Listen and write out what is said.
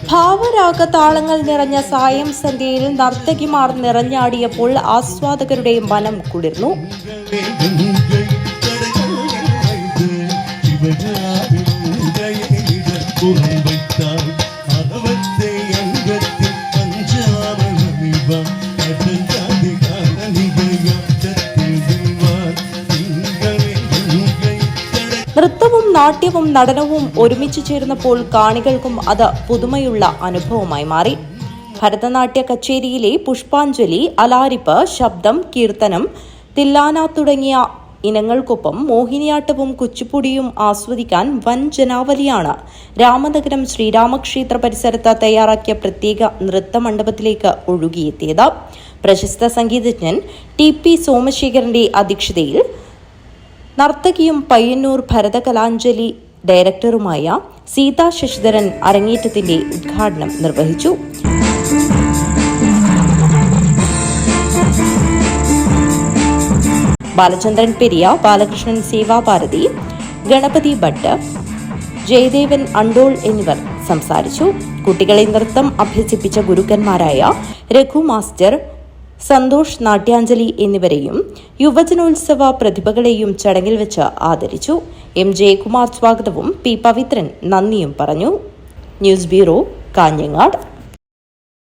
ഭാവരാഗതാളങ്ങൾ നിറഞ്ഞ സായം സന്ധ്യയിൽ നർത്തകിമാർ നിറഞ്ഞാടിയപ്പോൾ ആസ്വാദകരുടെ മനം കുളിർന്നു. നൃത്തവും നാട്യവും നടനവും ഒരുമിച്ച് ചേർന്നപ്പോൾ കാണികൾക്കും അത് പുതുമയുള്ള അനുഭവമായി മാറി. ഭരതനാട്യ കച്ചേരിയിലെ പുഷ്പാഞ്ജലി, അലാരിപ്പ്, ശബ്ദം, കീർത്തനം, തില്ലാന തുടങ്ങിയ ഇനങ്ങൾക്കൊപ്പം മോഹിനിയാട്ടവും കുച്ചിപ്പുടിയും ആസ്വദിക്കാൻ വൻ ജനാവലിയാണ് രാമനഗരം ശ്രീരാമക്ഷേത്ര പരിസരത്ത് തയ്യാറാക്കിയ പ്രത്യേക നൃത്തമണ്ഡപത്തിലേക്ക് ഒഴുകിയെത്തിയത്. പ്രശസ്ത സംഗീതജ്ഞൻ TP സോമശേഖരന്റെ അധ്യക്ഷതയിൽ നർത്തകിയും പയ്യന്നൂർ ഭരതകലാഞ്ജലി ഡയറക്ടറുമായ സീതാ ശശിധരൻ അരങ്ങേറ്റത്തിന്റെ ഉദ്ഘാടനം നിർവഹിച്ചു. ബാലചന്ദ്രൻ പെരിയ, ബാലകൃഷ്ണൻ സേവാഭാരതി, ഗണപതി ഭട്ട്, ജയദേവൻ അണ്ടോൾ എന്നിവർ സംസാരിച്ചു. കുട്ടികളെ നൃത്തം അഭ്യസിപ്പിച്ച ഗുരുക്കന്മാരായ രഘു മാസ്റ്റർ, സന്തോഷ് നാട്യാഞ്ജലി എന്നിവരെയും യുവജനോത്സവ പ്രതിഭകളെയും ചടങ്ങിൽ വെച്ച് ആദരിച്ചു. M. ജയകുമാർ സ്വാഗതവും P. പവിത്രൻ നന്ദിയും പറഞ്ഞു. News bureau, Kanhangad.